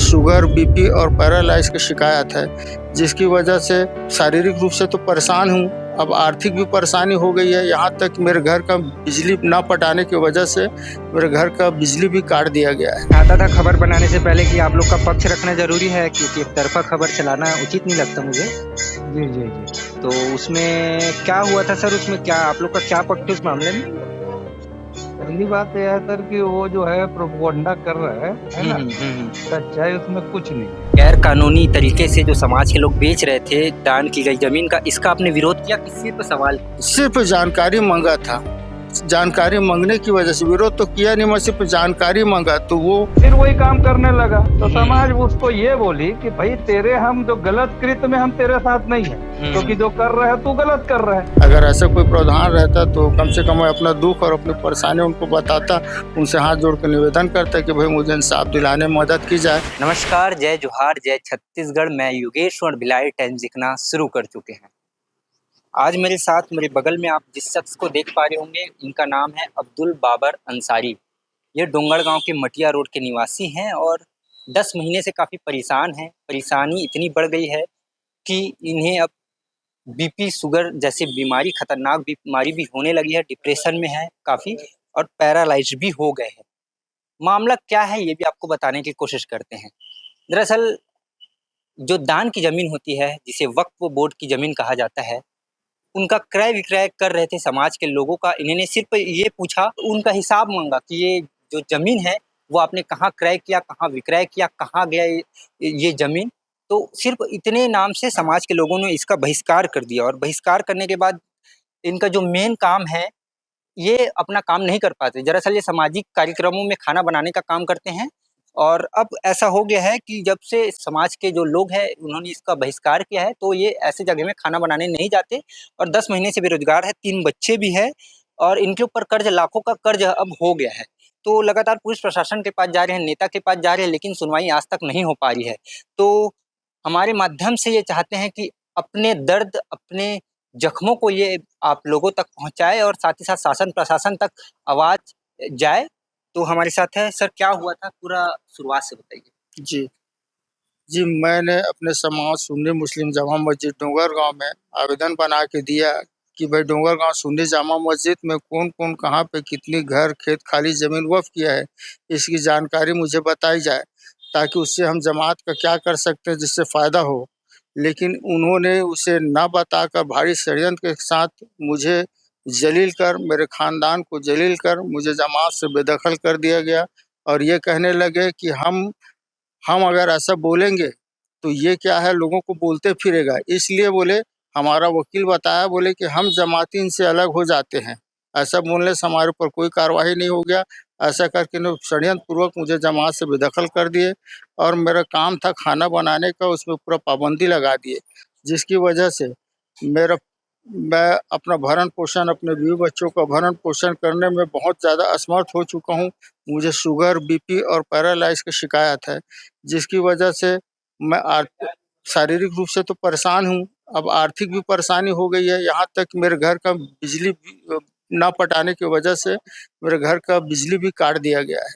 Sugar, BP और paralyse की शिकायत है, जिसकी वजह से शारीरिक रूप से तो परेशान हूँ, अब आर्थिक भी परेशानी हो गई है। यहाँ तक मेरे घर का बिजली ना पटाने की वजह से मेरे घर का बिजली भी काट दिया गया है। आता था खबर बनाने से पहले कि आप लोग का पक्ष रखना ज़रूरी है, क्योंकि एक तरफ़ा खबर चलाना उचित नहीं लगता मुझे। जी, जी, जी। तो उसमें क्या हुआ था सर? उसमें क्या आप लोग का क्या पक्ष है उस मामले में? पहली बात ये है सर कि वो जो है प्रोपगेंडा कर रहा है ना? सच्चाई उसमें कुछ नहीं। गैर कानूनी तरीके से जो समाज के लोग बेच रहे थे दान की गई जमीन का, इसका आपने विरोध किया? किसी पे सवाल? सिर्फ जानकारी मांगा था, जानकारी मांगने की वजह से विरोध तो किया नहीं, मैं सिर्फ जानकारी मांगा तो वो फिर वही काम करने लगा। तो समाज उसको ये बोली कि भाई तेरे हम जो गलत कृत्य में हम तेरे साथ नहीं है, क्योंकि जो कर रहा है तू गलत कर रहा है। अगर ऐसा कोई प्रावधान रहता तो कम से कम मैं अपना दुख और अपनी परेशानी उनको बताता, उनसे हाथ जोड़ कर निवेदन करता कि भाई मुझे इंसाफ दिलाने में मदद की जाए। नमस्कार, जय जोहार, जय छत्तीसगढ़। मैं योगेश और भिलाई टाइम्स लिखना शुरू कर चुके हैं। आज मेरे साथ मेरे बगल में आप जिस शख्स को देख पा रहे होंगे, इनका नाम है अब्दुल बाबर अंसारी। ये डोंगरगांव के मटिया रोड के निवासी हैं और 10 महीने से काफ़ी परेशान हैं। परेशानी इतनी बढ़ गई है कि इन्हें अब बीपी, शुगर जैसी बीमारी, खतरनाक बीमारी भी होने लगी है, डिप्रेशन में है काफ़ी और पैरालाइज भी हो गए हैं। मामला क्या है ये भी आपको बताने की कोशिश करते हैं। दरअसल जो दान की ज़मीन होती है, जिसे वक्फ बोर्ड की ज़मीन कहा जाता है, उनका क्रय विक्रय कर रहे थे समाज के लोगों का। इन्होंने सिर्फ ये पूछा, उनका हिसाब मांगा कि ये जो ज़मीन है वो आपने कहाँ क्रय किया, कहाँ विक्रय किया, कहाँ गया ये ज़मीन। तो सिर्फ इतने नाम से समाज के लोगों ने इसका बहिष्कार कर दिया और बहिष्कार करने के बाद इनका जो मेन काम है, ये अपना काम नहीं कर पाते। दरअसल ये सामाजिक कार्यक्रमों में खाना बनाने का काम करते हैं और अब ऐसा हो गया है कि जब से समाज के जो लोग हैं उन्होंने इसका बहिष्कार किया है, तो ये ऐसे जगह में खाना बनाने नहीं जाते और 10 महीने से बेरोजगार है, 3 बच्चे भी हैं और इनके ऊपर कर्ज, लाखों का कर्ज अब हो गया है। तो लगातार पुलिस प्रशासन के पास जा रहे हैं, नेता के पास जा रहे हैं, लेकिन सुनवाई आज तक नहीं हो पा रही है। तो हमारे माध्यम से ये चाहते हैं कि अपने दर्द, अपने जख्मों को ये आप लोगों तक पहुँचाए और साथ ही साथ शासन प्रशासन तक आवाज़ जाए। तो हमारे साथ है सर, क्या हुआ था पूरा शुरुआत से बताइए? जी, जी, मैंने अपने समाज सुन्नी मुस्लिम जामा मस्जिद डोंगरगांव में आवेदन बना के दिया कि भाई डोंगरगांव सुन्नी जामा मस्जिद में कौन-कौन कहाँ पे कितनी घर, खेत, खाली ज़मीन वक़्फ़ किया है, इसकी जानकारी मुझे बताई जाए, ताकि उससे हम जमात का क्या कर सकते हैं जिससे फ़ायदा हो। लेकिन उन्होंने उसे ना बताकर भारी षड्यंत्र के साथ मुझे जलील कर, मेरे ख़ानदान को जलील कर मुझे जमात से बेदखल कर दिया गया और ये कहने लगे कि हम अगर ऐसा बोलेंगे तो ये क्या है, लोगों को बोलते फिरेगा, इसलिए बोले हमारा वकील बताया, बोले कि हम जमाती इनसे अलग हो जाते हैं। ऐसा बोलने से हमारे ऊपर कोई कार्रवाई नहीं हो गया। ऐसा करके इन्होंने षड्यंत्र पूर्वक मुझे जमात से बेदखल कर दिए और मेरा काम था खाना बनाने का, उसमें पूरा पाबंदी लगा दिए, जिसकी वजह से मेरा मैं अपना भरण-पोषण, अपने बीवी-बच्चों का भरण-पोषण करने में बहुत ज़्यादा असमर्थ हो चुका हूँ। मुझे शुगर, बीपी और पैरालाइज़ की शिकायत है, जिसकी वजह से मैं शारीरिक रूप से तो परेशान हूँ, अब आर्थिक भी परेशानी हो गई है। यहाँ तक मेरे घर का बिजली भी ना पटाने की वजह से मेरे घर का बिजली भी काट दिया गया है।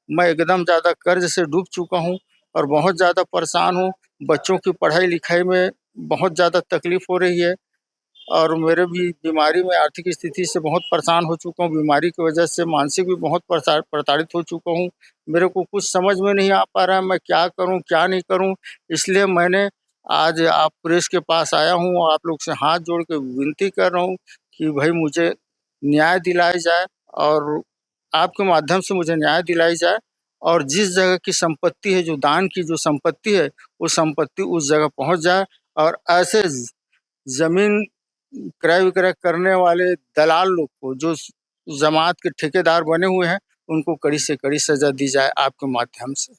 मैं एकदम ज़्यादा कर्ज़ से डूब चुका हूँ और बहुत ज़्यादा परेशान हूँ। बच्चों की पढ़ाई-लिखाई में बहुत ज़्यादा तकलीफ़ हो रही है। और मेरे भी बीमारी में आर्थिक स्थिति से बहुत परेशान हो चुका हूँ। बीमारी की वजह से मानसिक भी बहुत प्रताड़ित हो चुका हूँ। मेरे को कुछ समझ में नहीं आ पा रहा है, मैं क्या करूँ, क्या नहीं करूँ? इसलिए मैंने आज आप प्रेस के पास आया हूँ और आप लोग से हाथ जोड़ के विनती कर रहा हूँ कि भई मुझे न्याय दिलाई जाए और आपके माध्यम से मुझे न्याय दिलाई जाए और जिस जगह की संपत्ति है, जो दान की जो संपत्ति है, वो संपत्ति उस जगह पहुँच जाए और ऐसे ज़मीन क्रय-विक्रय करने वाले दलाल लोग को, जो जमात के ठेकेदार बने हुए हैं, उनको कड़ी से कड़ी सज़ा दी जाए आपके माध्यम से।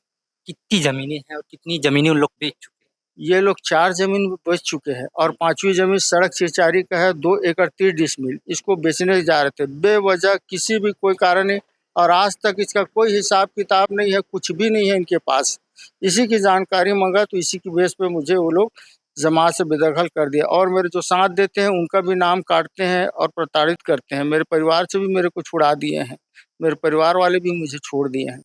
कितनी ज़मीनें हैं और कितनी ज़मीनें उन लोग बेच चुके हैं? ये लोग 4 ज़मीन बेच चुके हैं और 5वीं ज़मीन सड़क चिरचारी का है, 2 एकड़ 30 डिसमिल, इसको बेचने जा रहे थे। बेवजह किसी भी कोई कारण नहीं और आज तक इसका कोई हिसाब-किताब नहीं है, कुछ भी नहीं है इनके पास। इसी की जानकारी माँगा तो इसी की बेस पे मुझे वो लोग जमात से बेदखल कर दिया और मेरे जो साथ देते हैं उनका भी नाम काटते हैं और प्रताड़ित करते हैं। मेरे परिवार से भी मेरे को छुड़ा दिए हैं। मेरे परिवार वाले भी मुझे छोड़ दिए हैं।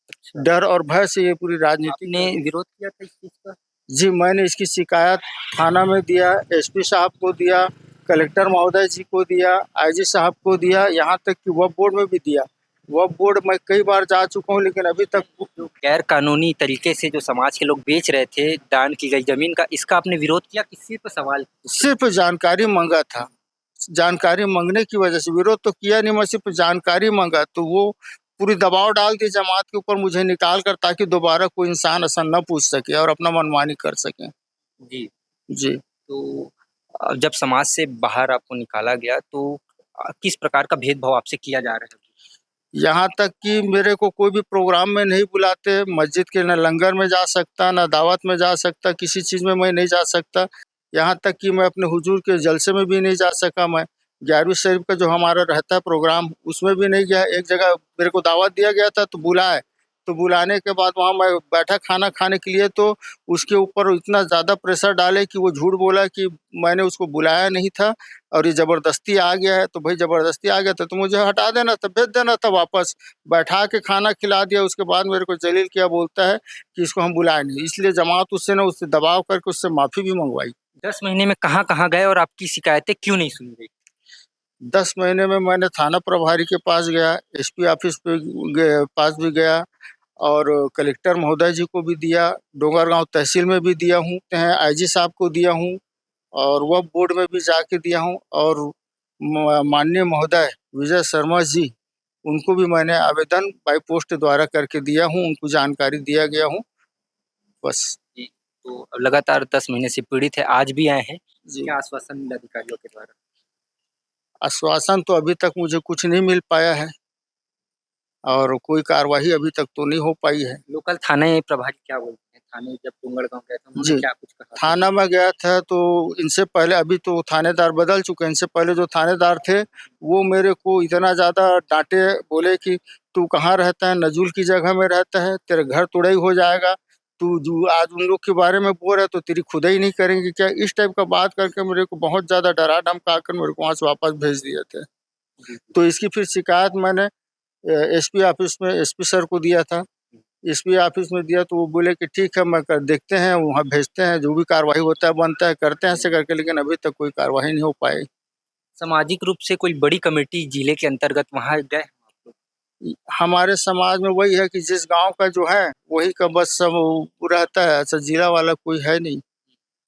अच्छा। डर और भय से ये पूरी राजनीति आपने विरोध किया था इस चीज़ का? जी, मैंने इसकी शिकायत थाना में दिया, एसपी साहब को दिया, कलेक्टर महोदय जी को दिया, आईजी साहब को दिया, यहाँ तक कि वक्फ बोर्ड में भी दिया। वक्फ बोर्ड मैं कई बार जा चुका हूँ, लेकिन अभी तक जो गैर कानूनी तरीके से जो समाज के लोग बेच रहे थे दान की गई ज़मीन का, इसका आपने विरोध किया? किसी पे सवाल? सिर्फ़ जानकारी माँगा था। जानकारी माँगने की वजह से विरोध तो किया नहीं, मैं सिर्फ़ जानकारी माँगा, तो वो पूरी दबाव डाल दी जमात के ऊपर मुझे निकाल कर, ताकि दोबारा कोई इंसान ऐसा न पूछ सके और अपना मनमानी कर सके। जी। जी। तो जब समाज से बाहर आपको निकाला गया तो किस प्रकार का भेदभाव आपसे किया जा रहा है? यहाँ तक कि मेरे को कोई भी प्रोग्राम में नहीं बुलाते, मस्जिद के ना लंगर में जा सकता, ना दावत में जा सकता, किसी चीज़ में मैं नहीं जा सकता। यहाँ तक कि मैं अपने हुजूर के जलसे में भी नहीं जा सका मैं। 11वीं शरीफ का जो हमारा रहता है प्रोग्राम, उसमें भी नहीं गया। एक जगह मेरे को दावत दिया गया था तो बुलाए, तो बुलाने के बाद वहाँ मैं बैठा खाना खाने के लिए, तो उसके ऊपर इतना ज़्यादा प्रेशर डाले कि वो झूठ बोला कि मैंने उसको बुलाया नहीं था और ये ज़बरदस्ती आ गया है। तो भाई ज़बरदस्ती आ गया था तो मुझे हटा देना था, भेज देना था वापस। बैठा के खाना खिला दिया, उसके बाद मेरे को जलील किया, बोलता है कि इसको हम बुलाए नहीं। इसलिए जमात उससे दबाव करके उससे माफ़ी भी मंगवाई। 10 महीने में कहाँ-कहाँ गए और आपकी शिकायतें क्यों नहीं सुनी गई? 10 महीने में मैंने थाना प्रभारी के पास गया, एसपी ऑफिस पे पास भी गया और कलेक्टर महोदय जी को भी दिया, डोंगरगांव तहसील में भी दिया हूँ, आईजी साहब को दिया हूँ और वक्फ बोर्ड में भी जाके दिया हूँ और माननीय महोदय विजय शर्मा जी, उनको भी मैंने आवेदन बाई पोस्ट द्वारा करके दिया हूँ, उनको जानकारी दिया गया हूँ। बस। जी, तो अब लगातार 10 महीने से पीड़ित है, आज भी आए हैं। जी। क्या आश्वासन मिला अधिकारियों के द्वारा? आश्वासन तो अभी तक मुझे कुछ नहीं मिल पाया है और कोई कार्रवाई अभी तक तो नहीं हो पाई है। लोकल थाने प्रभारी क्या बोलते हैं? थाने जब डोंगरगांव गए थे उन्होंने जी। क्या कुछ कहा? थाना में गया था तो इनसे पहले, अभी तो थानेदार बदल चुके हैं, इनसे पहले जो थानेदार थे वो मेरे को इतना ज़्यादा डाँटे, बोले कि तू कहाँ रहता है? नजूल की जगह में रहता है, तेरा घर तुड़ई हो जाएगा, तू जो आज उन लोग के बारे में बोल रहा है तो तेरी खुदाई नहीं करेंगे क्या? इस टाइप का बात करके मेरे को बहुत ज़्यादा डरा धमका कर मेरे को वहाँ से वापस भेज दिए थे। तो इसकी फिर शिकायत मैंने एसपी ऑफिस में एसपी सर को दिया था। एसपी ऑफिस में दिया तो वो बोले कि ठीक है, मैं कर देखते हैं, वहाँ भेजते हैं, जो भी कार्रवाई होता है बनता है करते हैं ऐसे करके, लेकिन अभी तक कोई कार्रवाई नहीं हो पाई। सामाजिक रूप से कोई बड़ी कमेटी जिले के अंतर्गत वहाँ गए हैं आप लोग? हमारे समाज में वही है कि जिस गाँव का जो है वही का बस सब वो रहता है, ऐसा जिला वाला कोई है नहीं।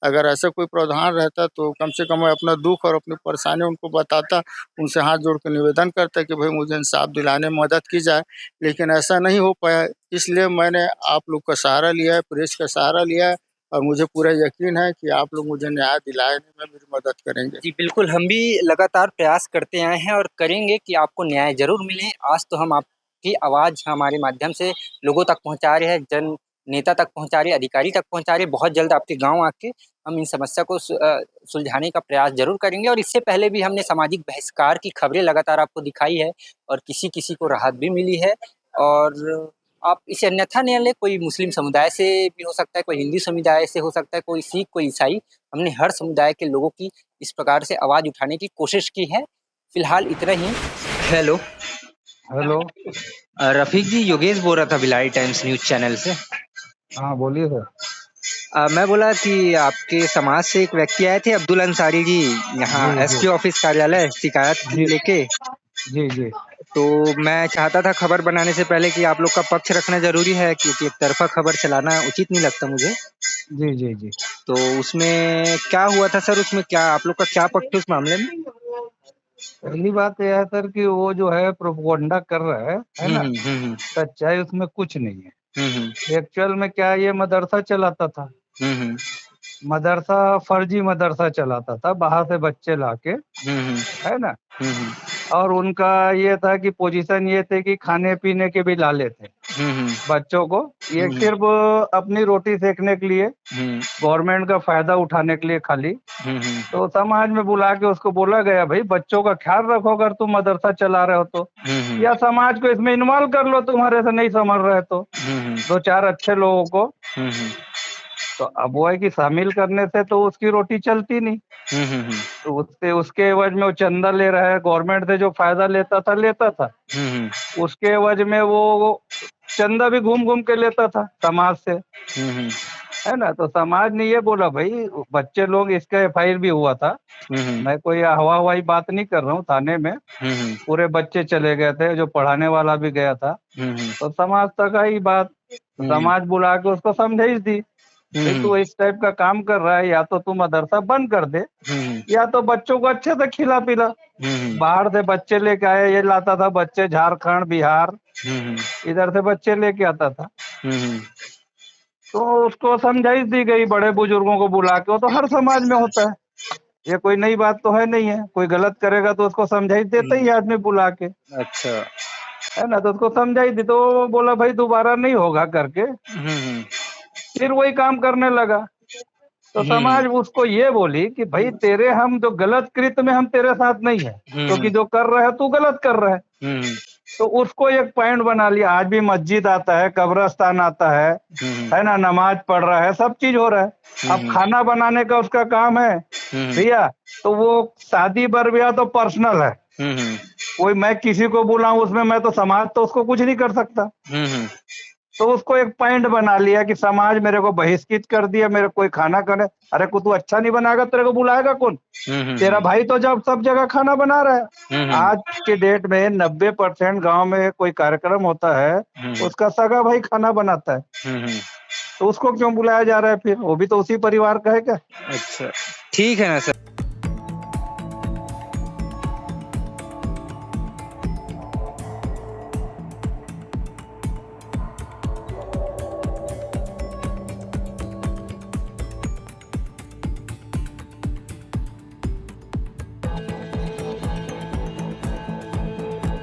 अगर ऐसा कोई प्रावधान रहता तो कम से कम मैं अपना दुःख और अपनी परेशानी उनको बताता, उनसे हाथ जोड़ के निवेदन करता कि भाई मुझे इंसाफ दिलाने में मदद की जाए, लेकिन ऐसा नहीं हो पाया। इसलिए मैंने आप लोग का सहारा लिया है, प्रेस का सहारा लिया है और मुझे पूरा यकीन है कि आप लोग मुझे न्याय दिलाने में मेरी मदद करेंगे। जी, बिल्कुल, हम भी लगातार प्रयास करते आए हैं और करेंगे कि आपको न्याय ज़रूर मिले। आज तो हम आपकी आवाज़ हमारे माध्यम से लोगों तक पहुँचा रहे हैं, जन नेता तक पहुँचा रहे हैं, अधिकारी तक पहुँचा रहे हैं। बहुत जल्द आपके गाँव आके हम इन समस्या को सुलझाने का प्रयास ज़रूर करेंगे और इससे पहले भी हमने सामाजिक बहिष्कार की खबरें लगातार आपको दिखाई है और किसी-किसी को राहत भी मिली है और आप इसे अन्यथा न लें, कोई मुस्लिम समुदाय से भी हो सकता है, कोई हिंदू समुदाय से हो सकता है, कोई सिख, कोई ईसाई। हमने हर समुदाय के लोगों की इस प्रकार से आवाज़ उठाने की कोशिश की है। फ़िलहाल इतना ही। हेलो। हेलो। रफ़ीक जी, योगेश बोल रहा था भिलाई टाइम्स न्यूज़ चैनल से। हाँ, बोलिए सर। मैं बोला कि आपके समाज से एक व्यक्ति आए थे अब्दुल अंसारी जी, यहाँ जी, जी। एसपी ऑफिस कार्यालय शिकायत जी। लेके। जी, जी। तो मैं चाहता था खबर बनाने से पहले कि आप लोग का पक्ष रखना ज़रूरी है क्योंकि एक तरफ़ा खबर चलाना उचित नहीं लगता मुझे। जी, जी, जी। तो उसमें क्या हुआ था सर? उसमें क्या आप लोग का क्या पक्ष है उस मामले में? पहली बात ये है सर कि वो जो है प्रोपगेंडा कर रहा है ना? सच्चाई उसमें कुछ नहीं है। एक्चुअल में क्या ये मदरसा चलाता था। मदरसा फर्जी मदरसा चलाता था, बाहर से बच्चे लाके, है ना? और उनका ये था कि पोजीशन ये थे कि खाने-पीने के भी लाले थे बच्चों को। ये सिर्फ़ अपनी रोटी सेकने के लिए, गवर्नमेंट का फ़ायदा उठाने के लिए खाली। तो समाज में बुला के उसको बोला गया, भई बच्चों का ख्याल रखो अगर तुम मदरसा चला रहे हो तो, या समाज को इसमें इन्वॉल्व कर लो तुम्हारे से नहीं संभल रहे तो, 2-4 अच्छे लोगों को। तो अब वो है कि शामिल करने से तो उसकी रोटी चलती नहीं। तो उससे उसके एवज में वो चंदा ले रहा है, गवर्नमेंट से जो फ़ायदा लेता था। उसके एवज में वो चंदा भी घूम घूम के लेता था समाज से, हम्म, है ना। तो समाज ने ये बोला भाई बच्चे लोग, इसका एफआईआर भी हुआ था, मैं कोई हवा हवाई बात नहीं कर रहा हूँ, थाने में पूरे बच्चे चले गए थे, जो पढ़ाने वाला भी गया था। तो समाज तक आई बात, तो समाज बुला के उसको समझाइश दी, भाई तू इस टाइप का काम कर रहा है, या तो तू मदरसा बंद कर दे, या तो बच्चों को अच्छे से खिला पिला। बाहर से बच्चे लेके आए, ये लाता था बच्चे झारखंड बिहार, इधर से बच्चे लेके आता था। तो उसको समझाइश दी गई बड़े बुजुर्गों को बुला के, वो तो हर समाज में होता है, ये कोई नई बात तो है नहीं है। कोई गलत करेगा तो उसको समझाइश देता ही है आदमी बुला के, अच्छा। है ना। तो उसको समझाइश दी, तो वो बोला भाई दोबारा नहीं होगा करके, फिर वही काम करने लगा। तो समाज उसको ये बोली कि भाई तेरे हम जो गलत कृत्य में हम तेरे साथ नहीं है, क्योंकि जो कर रहा है तू गलत कर रहा है। तो उसको एक पॉइंट बना लिया, आज भी मस्जिद आता है, कब्रिस्तान आता है ना, नमाज पढ़ रहा है, सब चीज हो रहा है। अब खाना बनाने का उसका काम है भैया, तो वो शादी बर ब्याह तो पर्सनल है, कोई मैं किसी को बुलाऊं उसमें, मैं तो समाज तो उसको कुछ नहीं कर सकता। तो उसको एक पॉइंट बना लिया कि समाज मेरे को बहिष्कृत कर दिया, मेरे कोई खाना करे, अरे को तू अच्छा नहीं बनाएगा तेरे को बुलाएगा कौन? तेरा भाई तो जब सब जगह खाना बना रहा है। आज के डेट में 90% गांव में कोई कार्यक्रम होता है, उसका सगा भाई खाना बनाता है, तो उसको क्यों बुलाया जा रहा है फिर? वो भी तो उसी परिवार का है क्या? अच्छा, ठीक है ना सर।